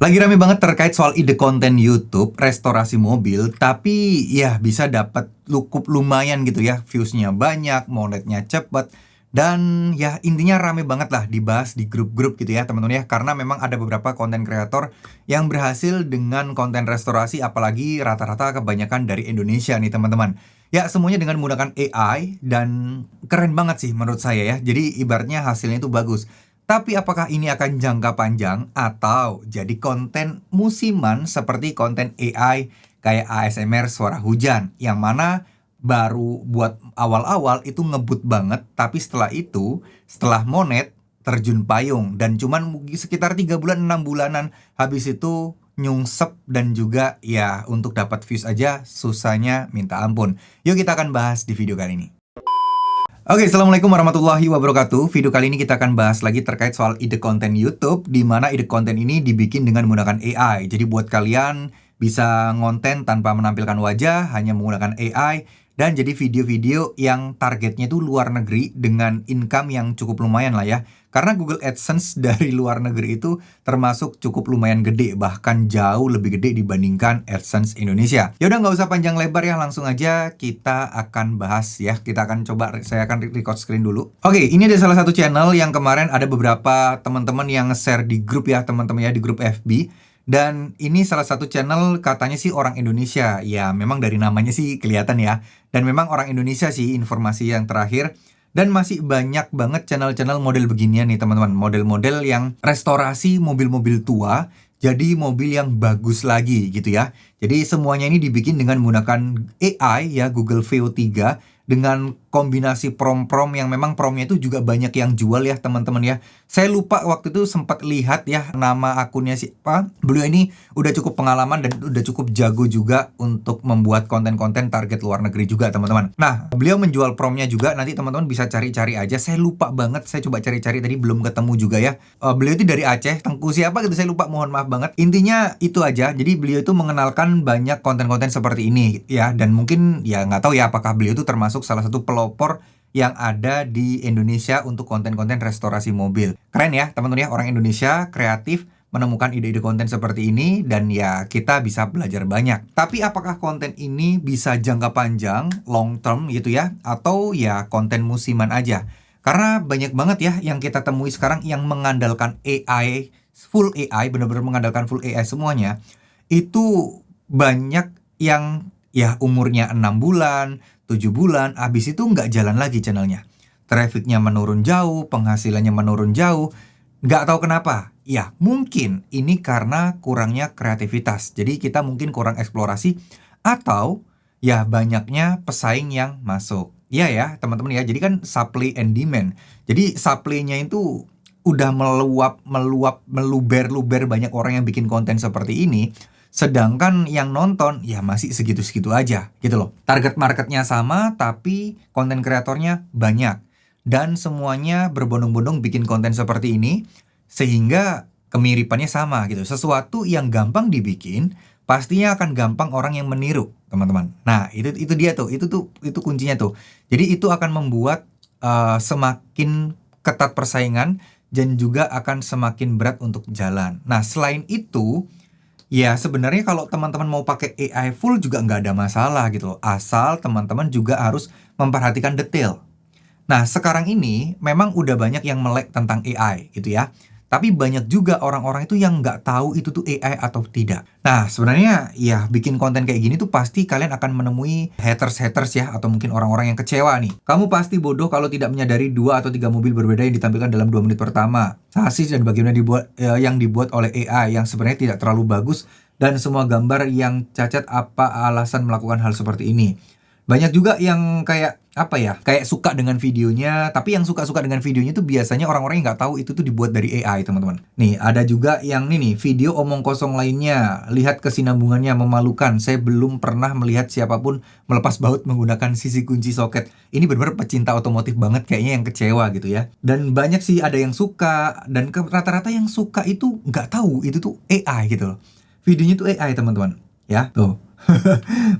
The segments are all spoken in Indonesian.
Lagi rame banget terkait soal ide konten YouTube restorasi mobil, tapi ya bisa dapat cukup lumayan gitu ya, views-nya banyak, monetnya cepet, dan ya intinya rame banget lah dibahas di grup-grup gitu ya teman-teman ya, karena memang ada beberapa konten kreator yang berhasil dengan konten restorasi, apalagi rata-rata kebanyakan dari Indonesia nih teman-teman. Ya semuanya dengan menggunakan AI dan keren banget sih menurut saya ya, jadi ibaratnya hasilnya itu bagus. Tapi apakah ini akan jangka panjang atau jadi konten musiman seperti konten AI kayak ASMR suara hujan yang mana baru buat awal-awal itu ngebut banget, tapi setelah monet terjun payung dan cuman sekitar 3 bulan 6 bulanan habis itu nyungsep dan juga ya untuk dapat views aja susahnya minta ampun. Yuk kita akan bahas di video kali ini. Oke, assalamualaikum warahmatullahi wabarakatuh. Video kali ini kita akan bahas lagi terkait soal ide konten YouTube, di mana ide konten ini dibikin dengan menggunakan AI. Jadi buat kalian bisa ngonten tanpa menampilkan wajah, hanya menggunakan AI, dan jadi video-video yang targetnya itu luar negeri dengan income yang cukup lumayan lah ya. Karena Google AdSense dari luar negeri itu termasuk cukup lumayan gede, bahkan jauh lebih gede dibandingkan AdSense Indonesia. Ya udah nggak usah panjang lebar ya, langsung aja kita akan bahas ya. Kita akan coba, saya akan record screen dulu. Oke, ini ada salah satu channel yang kemarin ada beberapa teman-teman yang nge-share di grup ya, teman-teman ya, di grup FB. Dan ini salah satu channel katanya sih orang Indonesia. Ya memang dari namanya sih kelihatan ya. Dan memang orang Indonesia sih informasi yang terakhir. Dan masih banyak banget channel-channel model beginian nih teman-teman. Model-model yang restorasi mobil-mobil tua jadi mobil yang bagus lagi gitu ya. Jadi semuanya ini dibikin dengan menggunakan AI ya, Google VO3 dengan kombinasi prom-prom yang memang promnya itu juga banyak yang jual ya teman-teman ya. Saya lupa waktu itu sempat lihat ya nama akunnya siapa. Beliau ini udah cukup pengalaman dan udah cukup jago juga untuk membuat konten-konten target luar negeri juga teman-teman. Nah, beliau menjual promnya juga, nanti teman-teman bisa cari-cari aja. Saya lupa banget, saya coba cari-cari tadi belum ketemu juga ya. Beliau itu dari Aceh, Tengku siapa gitu saya lupa, mohon maaf banget. Intinya itu aja. Jadi beliau itu mengenalkan banyak konten-konten seperti ini ya, dan mungkin ya nggak tahu ya apakah beliau itu termasuk salah satu pelopor yang ada di Indonesia untuk konten-konten restorasi mobil. Keren ya teman-teman ya, orang Indonesia kreatif menemukan ide-ide konten seperti ini dan ya kita bisa belajar banyak. Tapi apakah konten ini bisa jangka panjang, long term gitu ya, atau ya konten musiman aja? Karena banyak banget ya yang kita temui sekarang yang mengandalkan AI, full AI, benar-benar mengandalkan full AI semuanya. Itu banyak yang ya umurnya 6 bulan, 7 bulan, habis itu nggak jalan lagi channelnya. Trafficnya menurun jauh, penghasilannya menurun jauh. Nggak tahu kenapa. Ya, mungkin ini karena kurangnya kreativitas. Jadi kita mungkin kurang eksplorasi atau ya banyaknya pesaing yang masuk. Iya ya, teman-teman ya. Jadi kan supply and demand. Jadi supply-nya itu udah meluber banyak orang yang bikin konten seperti ini. Sedangkan yang nonton ya masih segitu-segitu aja gitu loh. Target marketnya sama tapi konten kreatornya banyak. Dan semuanya berbondong-bondong bikin konten seperti ini sehingga kemiripannya sama gitu. Sesuatu yang gampang dibikin pastinya akan gampang orang yang meniru, teman-teman. Nah, itu dia tuh. Itu kuncinya tuh. Jadi itu akan membuat semakin ketat persaingan dan juga akan semakin berat untuk jalan. Nah, selain itu ya sebenarnya kalau teman-teman mau pakai AI full juga nggak ada masalah gitu loh. Asal teman-teman juga harus memperhatikan detail. Nah sekarang ini memang udah banyak yang melek tentang AI gitu ya. Tapi banyak juga orang-orang itu yang nggak tahu itu tuh AI atau tidak. Nah sebenarnya ya bikin konten kayak gini tuh pasti kalian akan menemui haters ya. Atau mungkin orang-orang yang kecewa nih. Kamu pasti bodoh kalau tidak menyadari 2 atau 3 mobil berbeda yang ditampilkan dalam 2 menit pertama. Sasis dan bagaimana yang dibuat oleh AI yang sebenarnya tidak terlalu bagus. Dan semua gambar yang cacat, apa alasan melakukan hal seperti ini. Banyak juga yang kayak kayak suka dengan videonya, tapi yang suka-suka dengan videonya itu biasanya orang-orang yang nggak tahu itu tuh dibuat dari AI teman-teman. Nih ada juga yang nih video omong kosong lainnya, lihat kesinambungannya memalukan. Saya belum pernah melihat siapapun melepas baut menggunakan sisi kunci soket. Ini benar-benar pecinta otomotif banget kayaknya yang kecewa gitu ya. Dan banyak sih ada yang suka, dan rata-rata yang suka itu nggak tahu itu tuh AI gitu loh. Videonya tuh AI teman-teman ya tuh.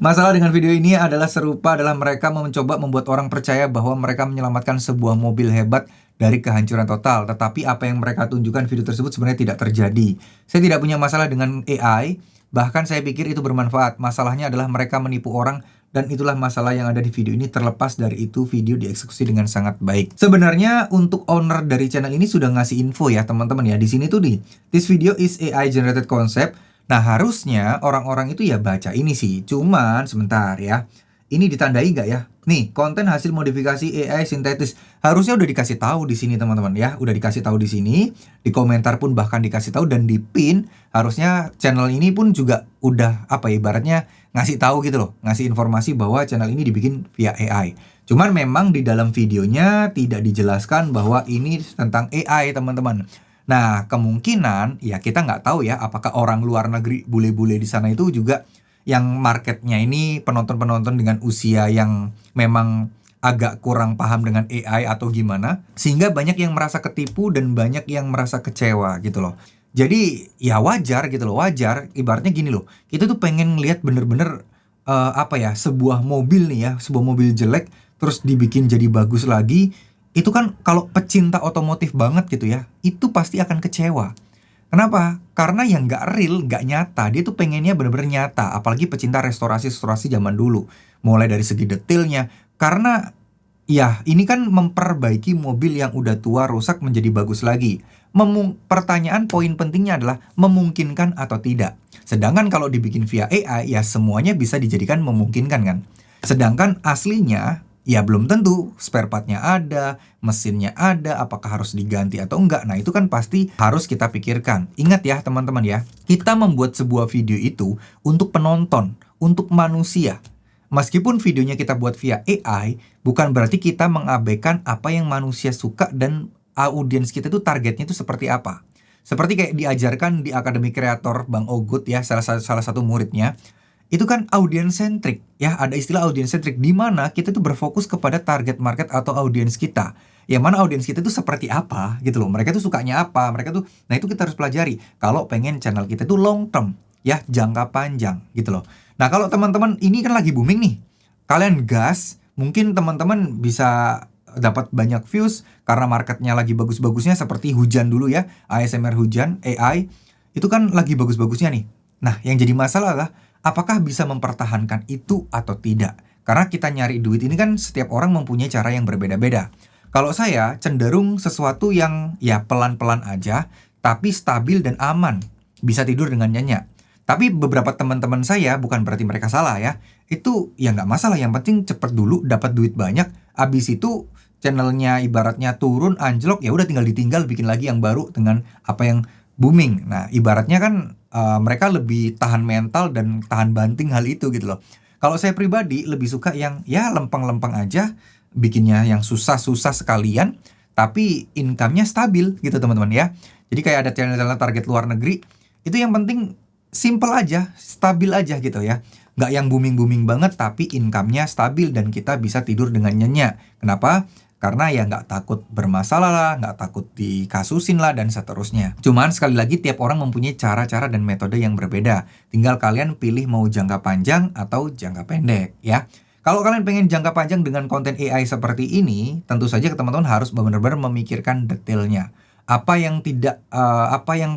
Masalah dengan video ini adalah serupa adalah mereka mencoba membuat orang percaya bahwa mereka menyelamatkan sebuah mobil hebat dari kehancuran total. Tetapi apa yang mereka tunjukkan video tersebut sebenarnya tidak terjadi. Saya tidak punya masalah dengan AI, bahkan saya pikir itu bermanfaat. Masalahnya adalah mereka menipu orang dan itulah masalah yang ada di video ini. Terlepas dari itu, video dieksekusi dengan sangat baik. Sebenarnya untuk owner dari channel ini sudah ngasih info ya teman-teman ya. Di sini tuh this video is AI generated concept. Nah, harusnya orang-orang itu ya baca ini sih. Cuman sebentar ya. Ini ditandai nggak ya? Nih, konten hasil modifikasi AI sintetis. Harusnya udah dikasih tahu di sini teman-teman ya. Udah dikasih tahu di sini. Di komentar pun bahkan dikasih tahu dan di pin. Harusnya channel ini pun juga udah apa ya, ibaratnya ngasih tahu gitu loh. Ngasih informasi bahwa channel ini dibikin via AI. Cuman memang di dalam videonya tidak dijelaskan bahwa ini tentang AI teman-teman. Nah, kemungkinan ya kita nggak tahu ya apakah orang luar negeri bule-bule di sana itu juga yang marketnya ini penonton-penonton dengan usia yang memang agak kurang paham dengan AI atau gimana, sehingga banyak yang merasa ketipu dan banyak yang merasa kecewa gitu loh. Jadi ya wajar gitu loh, wajar. Ibaratnya gini loh, kita tuh pengen ngelihat bener-bener apa ya, sebuah mobil nih ya, sebuah mobil jelek terus dibikin jadi bagus lagi. Itu kan kalau pecinta otomotif banget gitu ya, itu pasti akan kecewa. Kenapa? Karena yang nggak real, nggak nyata. Dia tuh pengennya bener-bener nyata. Apalagi pecinta restorasi-restorasi zaman dulu. Mulai dari segi detailnya. Karena ya ini kan memperbaiki mobil yang udah tua, rusak menjadi bagus lagi. Pertanyaan poin pentingnya adalah memungkinkan atau tidak. Sedangkan kalau dibikin via AI, ya semuanya bisa dijadikan memungkinkan kan. Sedangkan aslinya ya belum tentu, spare partnya ada, mesinnya ada, apakah harus diganti atau enggak. Nah itu kan pasti harus kita pikirkan. Ingat ya teman-teman ya, kita membuat sebuah video itu untuk penonton, untuk manusia. Meskipun videonya kita buat via AI, bukan berarti kita mengabaikan apa yang manusia suka dan audiens kita itu targetnya itu seperti apa. Seperti kayak diajarkan di Akademi Kreator Bang Ogut ya, salah satu muridnya. Itu kan audience centric ya, ada istilah audience centric di mana kita tuh berfokus kepada target market atau audiens kita. Yang mana audiens kita tuh seperti apa gitu loh. Mereka tuh sukanya apa, mereka tuh, nah itu kita harus pelajari kalau pengen channel kita tuh long term ya, jangka panjang gitu loh. Nah, kalau teman-teman ini kan lagi booming nih. Kalian gas, mungkin teman-teman bisa dapat banyak views karena marketnya lagi bagus-bagusnya, seperti hujan dulu ya, ASMR hujan, AI. Itu kan lagi bagus-bagusnya nih. Nah, yang jadi masalah adalah apakah bisa mempertahankan itu atau tidak? Karena kita nyari duit ini kan setiap orang mempunyai cara yang berbeda-beda. Kalau saya cenderung sesuatu yang ya pelan-pelan aja, tapi stabil dan aman. Bisa tidur dengan nyenyak. Tapi beberapa teman-teman saya, bukan berarti mereka salah ya, itu ya nggak masalah. Yang penting cepet dulu, dapat duit banyak. Abis itu channelnya ibaratnya turun, anjlok, ya udah tinggal ditinggal, bikin lagi yang baru dengan apa yang booming. Nah, ibaratnya kan mereka lebih tahan mental dan tahan banting hal itu gitu loh. Kalau saya pribadi lebih suka yang ya lempeng-lempeng aja, bikinnya yang susah-susah sekalian, tapi income-nya stabil gitu teman-teman ya. Jadi kayak ada channel-channel target luar negeri, itu yang penting simple aja, stabil aja gitu ya. Nggak yang booming-booming banget, tapi income-nya stabil dan kita bisa tidur dengan nyenyak. Kenapa? Karena ya nggak takut bermasalah lah, nggak takut dikasusin lah, dan seterusnya. Cuman sekali lagi tiap orang mempunyai cara-cara dan metode yang berbeda. Tinggal kalian pilih mau jangka panjang atau jangka pendek ya. Kalau kalian pengen jangka panjang dengan konten AI seperti ini, tentu saja teman-teman harus benar-benar memikirkan detailnya. Apa yang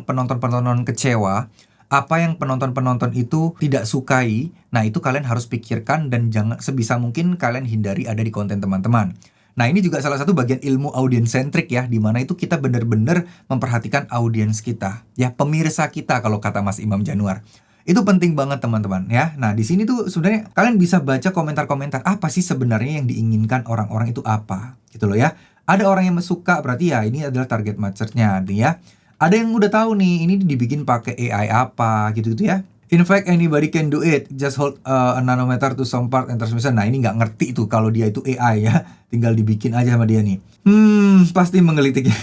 penonton-penonton kecewa, apa yang penonton-penonton itu tidak sukai, nah itu kalian harus pikirkan dan jangan sebisa mungkin kalian hindari ada di konten teman-teman. Nah ini juga salah satu bagian ilmu audience centric ya, di mana itu kita benar-benar memperhatikan audiens kita, ya pemirsa kita kalau kata Mas Imam Januar. Itu penting banget teman-teman ya. Nah di sini tuh sebenarnya kalian bisa baca komentar-komentar apa sih sebenarnya yang diinginkan orang-orang itu apa, gitu loh ya. Ada orang yang suka, berarti ya ini adalah target marketnya nih ya. Ada yang udah tahu nih, ini dibikin pakai AI apa gitu-gitu ya. In fact, anybody can do it. Just hold a nanometer to some part and transmission. Nah, ini nggak ngerti tuh kalau dia itu AI ya. Tinggal dibikin aja sama dia nih. Pasti menggelitik ya.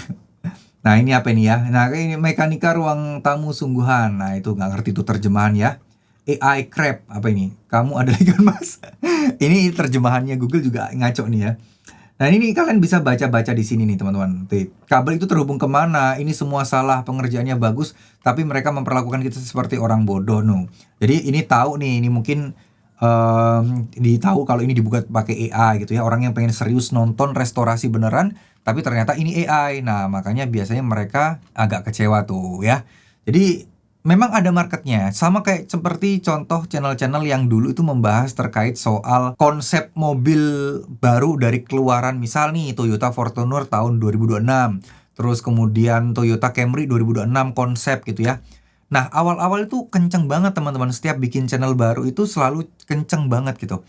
Nah, ini apa ini ya? Nah, ini mekanika ruang tamu sungguhan. Nah, itu nggak ngerti tuh terjemahan ya. AI crab, apa ini? Kamu ada ikan mas? Ini terjemahannya Google juga ngaco nih ya. Nah ini kalian bisa baca-baca di sini nih teman-teman. Kabel itu terhubung kemana? Ini semua salah, pengerjaannya bagus, tapi mereka memperlakukan kita seperti orang bodoh no. Jadi ini tahu nih, ini mungkin ditahu kalau ini dibuat pakai AI gitu ya. Orang yang pengen serius nonton restorasi beneran, tapi ternyata ini AI. Nah makanya biasanya mereka agak kecewa tuh ya. Jadi memang ada marketnya, sama kayak seperti contoh channel-channel yang dulu itu membahas terkait soal konsep mobil baru dari keluaran, misal nih Toyota Fortuner tahun 2026, terus kemudian Toyota Camry 2026 konsep gitu ya. Nah awal-awal itu kenceng banget teman-teman, setiap bikin channel baru itu selalu kenceng banget gitu.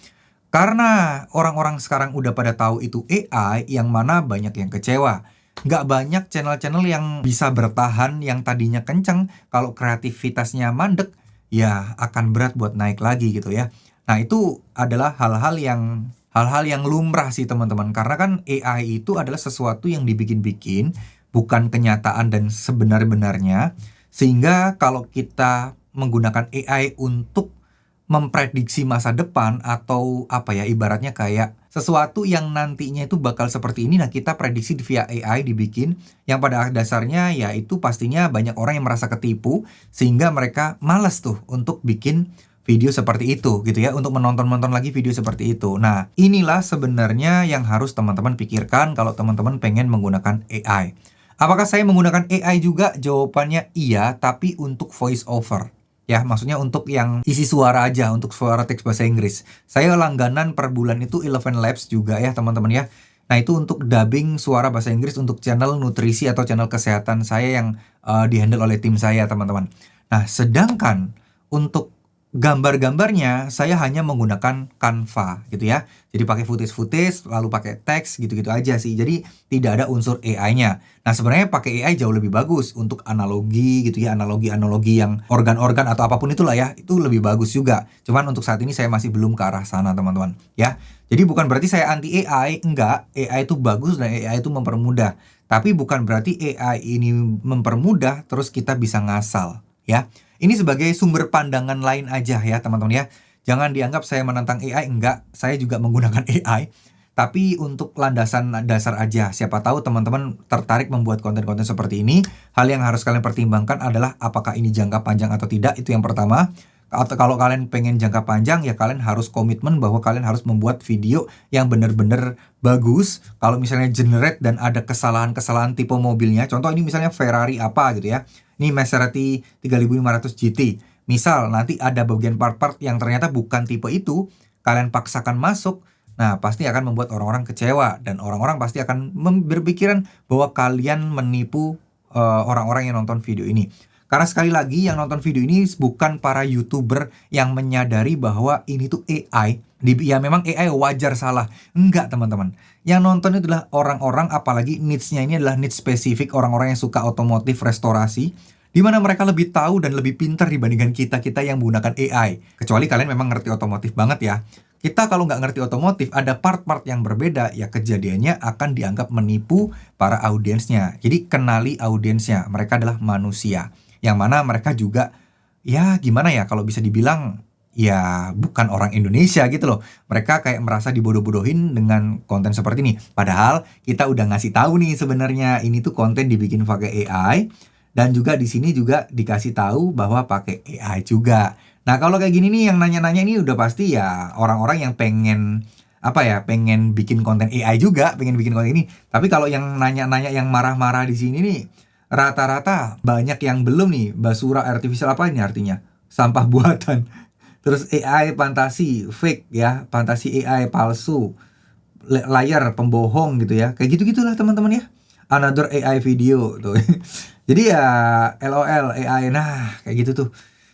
Karena orang-orang sekarang udah pada tahu itu AI, yang mana banyak yang kecewa. Nggak banyak channel-channel yang bisa bertahan, yang tadinya kenceng, kalau kreativitasnya mandek, ya akan berat buat naik lagi gitu ya. Nah itu adalah hal-hal yang lumrah sih teman-teman. Karena kan AI itu adalah sesuatu yang dibikin-bikin, bukan kenyataan dan sebenar-benarnya. Sehingga kalau kita menggunakan AI untuk memprediksi masa depan, atau apa ya, ibaratnya kayak sesuatu yang nantinya itu bakal seperti ini, nah kita prediksi via AI dibikin, yang pada dasarnya ya itu pastinya banyak orang yang merasa ketipu, sehingga mereka malas tuh untuk bikin video seperti itu gitu ya, untuk menonton lagi video seperti itu. Nah inilah sebenarnya yang harus teman-teman pikirkan kalau teman-teman pengen menggunakan AI. Apakah saya menggunakan AI juga? Jawabannya iya, tapi untuk voice over. Ya, maksudnya untuk yang isi suara aja, untuk suara teks bahasa Inggris. Saya langganan per bulan itu Eleven Labs juga ya teman-teman ya. Nah itu untuk dubbing suara bahasa Inggris untuk channel nutrisi atau channel kesehatan saya yang dihandle oleh tim saya teman-teman. Nah sedangkan untuk gambar-gambarnya saya hanya menggunakan Canva gitu ya. Jadi pakai footage lalu pakai teks gitu-gitu aja sih. Jadi tidak ada unsur AI-nya. Nah sebenarnya pakai AI jauh lebih bagus untuk analogi gitu ya, analogi-analogi yang organ-organ atau apapun itulah ya, itu lebih bagus juga. Cuman untuk saat ini saya masih belum ke arah sana teman-teman ya. Jadi bukan berarti saya anti AI, enggak. AI itu bagus dan AI itu mempermudah. Tapi bukan berarti AI ini mempermudah terus kita bisa ngasal ya. Ini sebagai sumber pandangan lain aja ya teman-teman ya. Jangan dianggap saya menentang AI, enggak. Saya juga menggunakan AI. Tapi untuk landasan dasar aja. Siapa tahu teman-teman tertarik membuat konten-konten seperti ini. Hal yang harus kalian pertimbangkan adalah apakah ini jangka panjang atau tidak. Itu yang pertama. Atau kalau kalian pengen jangka panjang, ya kalian harus komitmen bahwa kalian harus membuat video yang benar-benar bagus. Kalau misalnya generate dan ada kesalahan-kesalahan tipe mobilnya, contoh ini misalnya Ferrari apa gitu ya. Ini Maserati 3500 GT. Misal nanti ada bagian part-part yang ternyata bukan tipe itu, kalian paksakan masuk, nah pasti akan membuat orang-orang kecewa. Dan orang-orang pasti akan berpikiran bahwa kalian menipu orang-orang yang nonton video ini. Karena sekali lagi yang nonton video ini bukan para YouTuber yang menyadari bahwa ini tuh AI. Ya memang AI wajar salah. Enggak teman-teman. Yang nonton itu adalah orang-orang, apalagi niche-nya ini adalah niche spesifik, orang-orang yang suka otomotif restorasi, di mana mereka lebih tahu dan lebih pintar dibandingkan kita-kita yang menggunakan AI. Kecuali kalian memang ngerti otomotif banget ya. Kita kalau nggak ngerti otomotif, ada part-part yang berbeda, ya kejadiannya akan dianggap menipu para audiensnya. Jadi kenali audiensnya, mereka adalah manusia. Yang mana mereka juga, ya gimana ya, kalau bisa dibilang, ya bukan orang Indonesia gitu loh. Mereka kayak merasa dibodoh-bodohin dengan konten seperti ini. Padahal kita udah ngasih tahu nih sebenarnya ini tuh konten dibikin pakai AI. Dan juga di sini juga dikasih tahu bahwa pakai AI juga. Nah kalau kayak gini nih yang nanya-nanya ini udah pasti ya orang-orang yang pengen pengen bikin konten AI juga, pengen bikin konten ini. Tapi kalau yang nanya-nanya, yang marah-marah di sini nih, rata-rata banyak yang belum nih. Basura artificial apa ini artinya? Sampah buatan. Terus AI fantasi, fake ya, fantasi AI palsu, layar pembohong gitu ya. Kayak gitu-gitulah teman-teman ya. Another AI video tuh. Jadi ya LOL AI, nah kayak gitu tuh.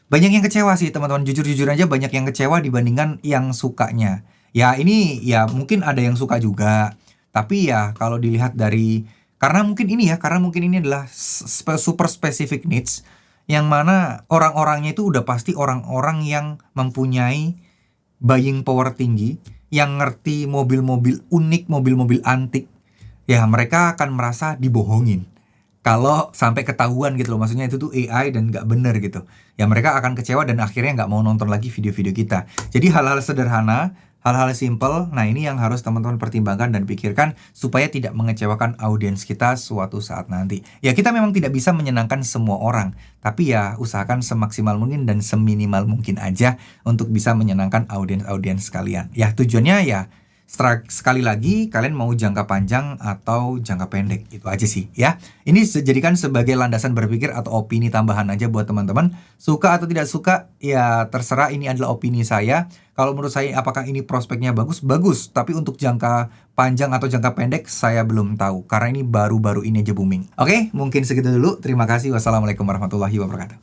Banyak yang kecewa sih teman-teman, jujur-jujur aja banyak yang kecewa dibandingkan yang sukanya. Ya ini ya mungkin ada yang suka juga. Tapi ya kalau dilihat dari, karena mungkin ini adalah super specific needs, yang mana orang-orangnya itu udah pasti orang-orang yang mempunyai buying power tinggi, yang ngerti mobil-mobil unik, mobil-mobil antik. Ya mereka akan merasa dibohongin kalau sampai ketahuan gitu loh, maksudnya itu tuh AI dan nggak bener gitu. Ya mereka akan kecewa dan akhirnya nggak mau nonton lagi video-video kita. Jadi hal-hal sederhana Hal-hal simpel, nah ini yang harus teman-teman pertimbangkan dan pikirkan supaya tidak mengecewakan audiens kita suatu saat nanti. Ya kita memang tidak bisa menyenangkan semua orang, tapi ya usahakan semaksimal mungkin dan seminimal mungkin aja untuk bisa menyenangkan audiens-audiens kalian. Ya tujuannya ya sekali lagi kalian mau jangka panjang atau jangka pendek, itu aja sih ya. Ini jadikan sebagai landasan berpikir atau opini tambahan aja buat teman-teman. Suka atau tidak suka ya terserah, ini adalah opini saya. Kalau menurut saya apakah ini prospeknya bagus? Bagus, tapi untuk jangka panjang atau jangka pendek saya belum tahu karena ini baru-baru ini aja booming. Oke, mungkin segitu dulu. Terima kasih. Wassalamualaikum warahmatullahi wabarakatuh.